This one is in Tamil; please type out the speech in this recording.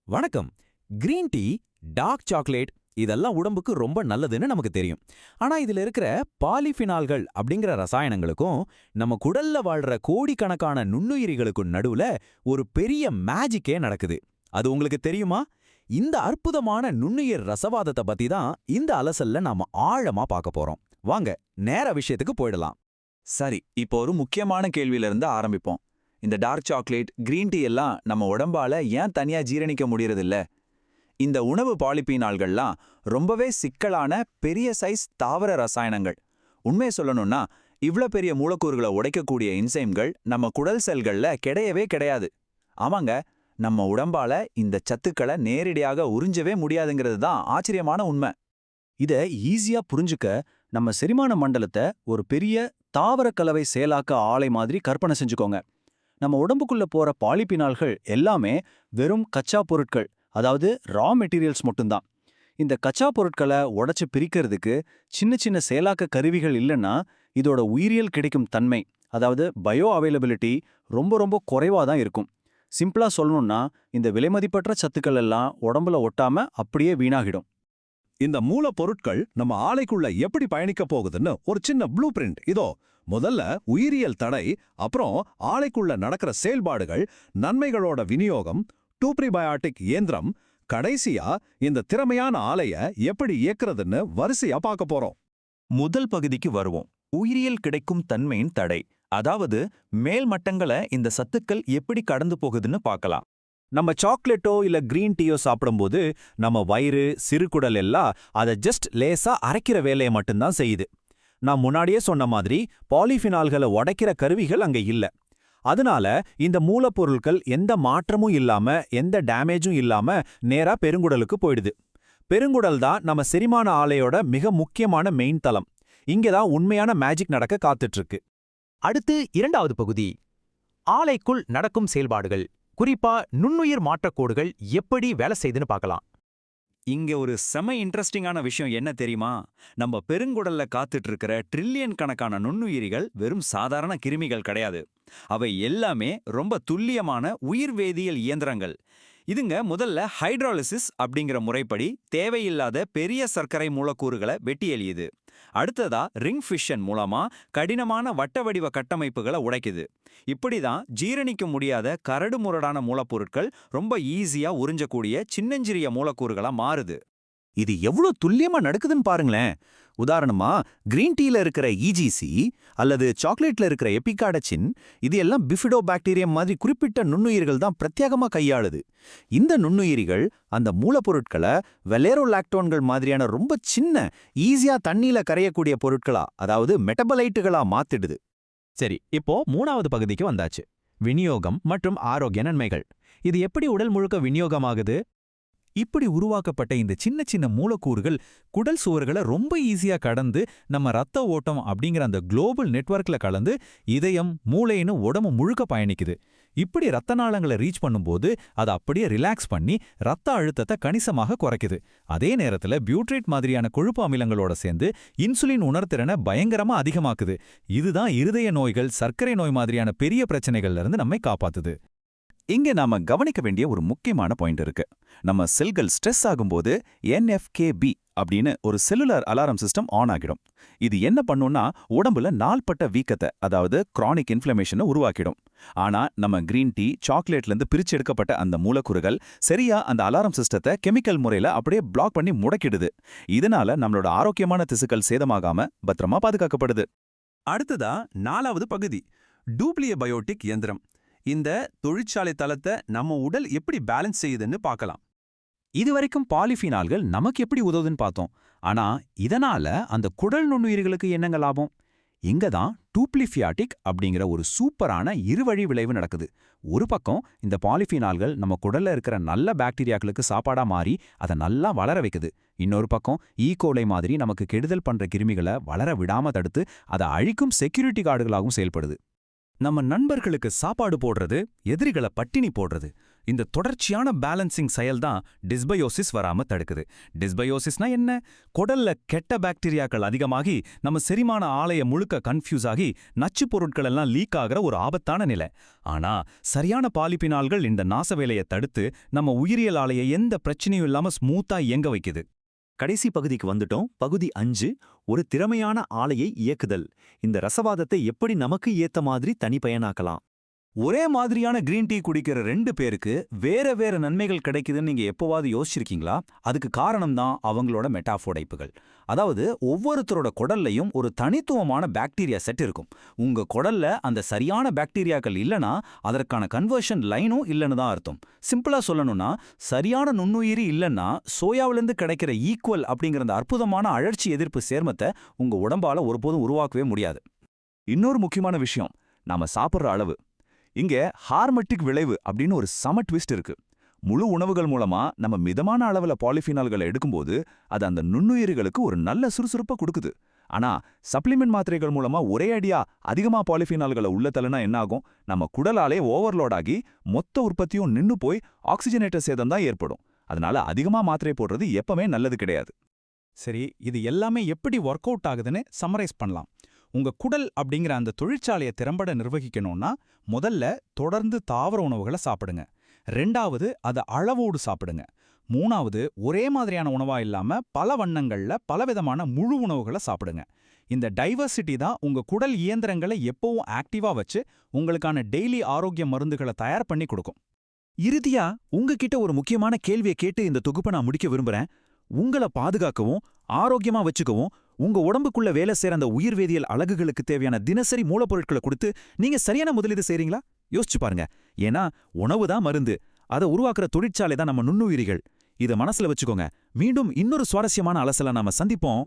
வணக்கம். கிரீன் டீ, டார்க் சாக்லேட் இதெல்லாம் உடம்புக்கு ரொம்ப நல்லதுன்னு நமக்கு தெரியும். ஆனா இதுல இருக்கிற பாலிஃபினால்கள் அப்படிங்கிற ரசாயனங்களுக்கும் நம்ம குடல்ல வாழ்ற கோடிக்கணக்கான நுண்ணுயிரிகளுக்கும் நடுவுல ஒரு பெரிய மேஜிக்கே நடக்குது. அது உங்களுக்கு தெரியுமா? இந்த அற்புதமான நுண்ணுயிர் ரசவாதத்தை பத்தி தான் இந்த அலசல்ல நாம ஆழமா பார்க்க போறோம். வாங்க நேர விஷயத்துக்கு போயிடலாம். சரி, இப்போ ஒரு முக்கியமான கேள்வியில இருந்து ஆரம்பிப்போம். இந்த டார்க் சாக்லேட், கிரீன் டீ எல்லாம் நம்ம உடம்பால ஏன் தனியா ஜீரணிக்க முடியறதில்ல? இந்த உணவு பாலிபீனால்கள்லாம் ரொம்பவே சிக்கலான பெரிய சைஸ் தாவர ரசாயனங்கள். உண்மையை சொல்லணும்னா, இவ்ளோ பெரிய மூலக்கூறுகளை உடைக்கக்கூடிய என்சைம்கள் நம்ம குடல் செல்கள்ல கிடையவே கிடையாது. ஆமாங்க, நம்ம உடம்பால இந்த சத்துக்களை நேரடியாக உறிஞ்சவே முடியாதுங்கிறது தான் ஆச்சரியமான உண்மை. இத ஈஸியா புரிஞ்சுக்க நம்ம செரிமான மண்டலத்தை ஒரு பெரிய தாவர கலவை செயலாக்க ஆலை மாதிரி கற்பனை செஞ்சுக்கோங்க. நம்ம உடம்புக்குள்ள போற பாலிபினால்கள் எல்லாமே வெறும் கச்சா பொருட்கள், அதாவது ரா மெட்டீரியல்ஸ் மட்டும்தான். இந்த கச்சா பொருட்களை உடைச்சு பிரிக்கிறதுக்கு சின்ன சின்ன செயலாக்க கருவிகள் இல்லைன்னா இதோட உயிரியல் கிடைக்கும் தன்மை, அதாவது பயோ அவைலபிலிட்டி ரொம்ப ரொம்ப குறைவா தான் இருக்கும். சிம்பிளா சொல்லணும்னா, இந்த விலைமதிப்பற்ற சத்துக்கள் எல்லாம் உடம்புல ஒட்டாம அப்படியே வீணாகிடும். இந்த மூலப்பொருட்கள் நம்ம ஆலைக்குள்ள எப்படி பயணிக்க போகுதுன்னு ஒரு சின்ன ப்ளூ பிரிண்ட் இதோ. முதல்ல உயிரியல் தடை, அப்புறம் ஆலைக்குள்ள நடக்கிற செயல்பாடுகள், நன்மைகளோட விநியோகம், டூப்ரிபயாட்டிக் இயந்திரம், கடைசியா இந்த திறமையான ஆலைய எப்படி இயக்குறதுன்னு வரிசையா பார்க்க போறோம். முதல் பகுதிக்கு வருவோம். உயிரியல் கிடைக்கும் தன்மையின் தடை, அதாவது மேல் மட்டங்களை இந்த சத்துக்கள் எப்படி கடந்து போகுதுன்னு பார்க்கலாம். நம்ம சாக்லேட்டோ இல்ல கிரீன் டீயோ சாப்பிடும்போது நம்ம வயிறு, சிறுகுடல் எல்லாம் அதை ஜஸ்ட் லேசா அரைக்கிற வேலையை மட்டும்தான் செய்யுது. நான் முன்னாடியே சொன்ன மாதிரி பாலிஃபினால்களை உடைக்கிற கருவிகள் அங்க இல்ல. அதனால இந்த மூலப்பொருட்கள் எந்த மாற்றமும் இல்லாம, எந்த டேமேஜும் இல்லாம நேரா பெருங்குடலுக்கு போயிடுது. பெருங்குடல் தான் நம்ம செரிமான ஆலையோட மிக முக்கியமான மெயின் தளம். இங்கதான் உண்மையான மேஜிக் நடக்க காத்துட்டு இருக்கு. அடுத்து இரண்டாவது பகுதி, ஆலைக்குள் நடக்கும் செயல்பாடுகள், குறிப்பா நுண்ணுயிர் மாற்றக்கோடுகள் எப்படி வேலை செய்துன்னு பார்க்கலாம். இங்க ஒரு செம இன்ட்ரெஸ்டிங்கான விஷயம் என்ன தெரியுமா? நம்ம பெருங்குடல்ல காத்துட்டு இருக்கிற ட்ரில்லியன் கணக்கான நுண்ணுயிரிகள் வெறும் சாதாரண கிருமிகள் கிடையாது. அவை எல்லாமே ரொம்ப துல்லியமான உயிர்வேதியியல் இயந்திரங்கள். இதுங்க முதல்ல ஹைட்ராலிசிஸ் அப்படிங்கிற முறைப்படி தேவையில்லாத பெரிய சர்க்கரை மூலக்கூறுகளை வெட்டி எறியுது. அடுத்ததா ரிங் ஃபிஷன் மூலமா கடினமான வட்ட வடிவ கட்டமைப்புகளை உடைக்குது. இப்படிதான் ஜீரணிக்க முடியாத கரடுமுரடான மூலப்பொருட்கள் ரொம்ப ஈஸியா உறிஞ்சக்கூடிய சின்னஞ்சிறிய மூலக்கூறுகளா மாறுது. இது எவ்வளவு துல்லியமா நடக்குதுன்னு பாருங்களேன். உதாரணமா கிரீன் டீல இருக்கிற இஜிசி அல்லது சாக்லேட்ல இருக்கிற எபிகாடச்சின், இது எல்லாம் பிஃபிடோபாக்டீரியம் மாதிரி குறிப்பிட்ட நுண்ணுயிர்கள் தான் பிரத்யேகமா கையாளுது. இந்த நுண்ணுயிரிகள் அந்த மூலப்பொருட்களை வெலேரோலாக்டோன்கள் மாதிரியான ரொம்ப சின்ன, ஈஸியா தண்ணியில கரையக்கூடிய பொருட்களா, அதாவது மெட்டபலைட்டுகளா மாத்திடுது. சரி, இப்போ மூணாவது பகுதிக்கு வந்தாச்சு. விநியோகம் மற்றும் ஆரோக்கிய நன்மைகள். இது எப்படி உடல் முழுக்க விநியோகமாகுது? இப்படி உருவாக்கப்பட்ட இந்த சின்ன சின்ன மூலக்கூறுகள் குடல் சுவர்களை ரொம்ப ஈஸியா கடந்து நம்ம ரத்த ஓட்டம் அப்படிங்கிற அந்த குளோபல் நெட்வொர்க்ல கலந்து இதயம், மூளைன்னு உடம்பு முழுக்க பயணிக்குது. இப்படி ரத்த நாளங்களை ரீச் பண்ணும்போது அதை அப்படியே ரிலாக்ஸ் பண்ணி ரத்த அழுத்தத்தை கணிசமாக குறைக்குது. அதே நேரத்துல பியூட்ரேட் மாதிரியான கொழுப்பு அமிலங்களோட சேர்ந்து இன்சுலின் உணர்திறனை பயங்கரமா அதிகமாக்குது. இதுதான் இருதய நோய்கள், சர்க்கரை நோய் மாதிரியான பெரிய பிரச்சனைகள்ல இருந்து நம்மை காப்பாத்துது. இங்க நாம கவனிக்க வேண்டிய ஒரு முக்கியமான பாயிண்ட் இருக்கு. நம்ம செல்கள் ஸ்ட்ரெஸ் ஆகும்போது NFKB அப்படின்னு ஒரு செல்லுலார் அலாரம் சிஸ்டம் ஆன் ஆகிடும். இது என்ன பண்ணும்னா உடம்புல நாள்பட்ட வீக்கத்தை, அதாவது கிரானிக் இன்ஃப்ளமேஷனை உருவாக்கிடும். ஆனா நம்ம கிரீன் டீ, சாக்லேட்ல இருந்து பிரிச்சு எடுக்கப்பட்ட அந்த மூலக்கூறுகள் சரியா அந்த அலாரம் சிஸ்டத்தை கெமிக்கல் முறையில அப்படியே பிளாக் பண்ணி முடக்கிடுது. இதனால நம்மளோட ஆரோக்கியமான திசுக்கள் சேதமாகாம பத்திரமா பாதுகாக்கப்படுது. அடுத்ததா 4வது பகுதி, டூப்ளியபயோட்டிக் இயந்திரம். இந்த தொழிற்சாலை தளத்தை நம்ம உடல் எப்படி பேலன்ஸ் செய்யுதுன்னு பார்க்கலாம். இதுவரைக்கும் பாலிஃபினால்கள் நமக்கு எப்படி உதவுதுன்னு பார்த்தோம். ஆனா இதனால அந்த குடல் நுண்ணுயிர்களுக்கு என்னங்க லாபம்? இங்கதான் டூப்ளிஃபியாட்டிக் அப்படிங்கிற ஒரு சூப்பரான இருவழி விளைவு நடக்குது. ஒரு பக்கம் இந்த பாலிஃபினால்கள் நம்ம குடல்ல இருக்கிற நல்ல பாக்டீரியாக்களுக்கு சாப்பாடா மாறி அதை நல்லா வளர வைக்குது. இன்னொரு பக்கம் ஈகோலை மாதிரி நமக்கு கெடுதல் பண்ற கிருமிகளை வளர விடாம தடுத்து அதை அழிக்கும் செக்யூரிட்டி கார்டுகளாகவும் செயல்படுது. நம்ம நண்பர்களுக்கு சாப்பாடு போடுறது, எதிரிகளை பட்டினி போடுறது, இந்த தொடர்ச்சியான பேலன்சிங் செயல்தான் டிஸ்பயோசிஸ் வராம தடுக்குது. டிஸ்பயோசிஸ்னா என்ன? குடல்ல கெட்ட பாக்டீரியாக்கள் அதிகமாகி நம்ம செரிமான ஆலைய முழுக்க கன்ஃபியூஸ் ஆகி நச்சுப் பொருட்கள் எல்லாம் லீக் ஆகிற ஒரு ஆபத்தான நிலை. ஆனா சரியான பாலிபினால்கள் இந்த நாச வேலையை தடுத்து நம்ம உயிரியல் ஆலையை எந்த பிரச்சனையும் இல்லாம ஸ்மூத்தா இயங்க வைக்குது. கடைசி பகுதிக்கு வந்துட்டோம். பகுதி 5, ஒரு திறமையான ஆலையை இயக்குதல். இந்த ரசவாதத்தை எப்படி நமக்கு ஏத்த மாதிரி தனிப்பயனாக்கலாம்? ஒரே மாதிரியான கிரீன் டீ குடிக்கிற 2 பேருக்கு வேற வேற நன்மைகள் கிடைக்குதுன்னு நீங்க எப்போவாது யோசிச்சிருக்கீங்களா? அதுக்கு காரணம் தான் அவங்களோட மெட்டாஃபோடைப்புகள். அதாவது ஒவ்வொருத்தரோட குடல்லையும் ஒரு தனித்துவமான பாக்டீரியா செட் இருக்கும். உங்க குடல்ல அந்த சரியான பாக்டீரியாக்கள் இல்லனா அதற்கான கன்வர்ஷன் லைனும் இல்லைன்னு தான் அர்த்தம். சிம்பிளா சொல்லணும்னா, சரியான நுண்ணுயிரி இல்லைன்னா சோயாவிலிருந்து கிடைக்கிற ஈக்குவல் அப்படிங்கிற அந்த அற்புதமான அழற்சி எதிர்ப்பு சேர்மத்தை உங்க உடம்பால ஒருபோதும் உருவாக்கவே முடியாது. இன்னொரு முக்கியமான விஷயம், நாம சாப்பிட்ற அளவு. இங்க ஹார்மெட்டிக் விளைவு அப்படின்னு ஒரு சம ட்விஸ்ட் இருக்கு. முழு உணவுகள் மூலமா நம்ம மிதமான அளவுல பாலிஃபினால்களை எடுக்கும்போது அது அந்த நுண்ணுயிரிகளுக்கு ஒரு நல்ல சுறுசுறுப்பை கொடுக்குது. ஆனா சப்ளிமெண்ட் மாத்திரைகள் மூலமா ஒரே அடியா அதிகமா பாலிஃபினால்களை உள்ள தள்ளுனா என்ன ஆகும்? நம்ம குடலாலே ஓவர்லோட் ஆகி மொத்த உற்பத்தியும் நின்னு போய் ஆக்சிஜனேற்ற சேதம் தான் ஏற்படும். அதனால அதிகமா மாத்திரை போடுறது எப்பவுமே நல்லது கிடையாது. சரி, இது எல்லாமே எப்படி ஒர்க் அவுட் ஆகுதுன்னு சம்மரைஸ் பண்ணலாம். உங்க குடல் அப்படிங்கிற அந்த தொழிற்சாலையை திறம்பட நிர்வகிக்கணும்னா முதல்ல தொடர்ந்து தாவர உணவுகளை சாப்பிடுங்க. 2வது அதை அளவோடு சாப்பிடுங்க. 3வது ஒரே மாதிரியான உணவா இல்லாம பல வண்ணங்கள்ல பலவிதமான முழு உணவுகளை சாப்பிடுங்க. இந்த டைவர்சிட்டி தான் உங்க குடல் இயந்திரங்களை எப்பவும் ஆக்டிவா வச்சு உங்களுக்கான டெய்லி ஆரோக்கிய மருந்துகளை தயார் பண்ணி கொடுக்கும். இறுதியா உங்ககிட்ட ஒரு முக்கியமான கேள்வியை கேட்டு இந்த தொகுப்பை நான் முடிக்க விரும்புறேன். உங்களை பாதுகாக்கவும் ஆரோக்கியமா வச்சுக்கவும் உங்க உடம்புக்குள்ள வேலை செய்ற அந்த உயிர்வேதியியல் அலகுகளுக்கு தேவையான தினசரி மூலப்பொருட்களை கொடுத்து நீங்க சரியான முதலீடு செய்றீங்களா? யோசிச்சு பாருங்க. ஏன்னா உணவு தான் மருந்து. அதை உருவாக்குற தொழிற்சாலை தான் நம்ம நுண்ணுயிரிகள். இதை மனசுல வச்சுக்கோங்க. மீண்டும் இன்னொரு சுவாரஸ்யமான அலசலை நாம சந்திப்போம்.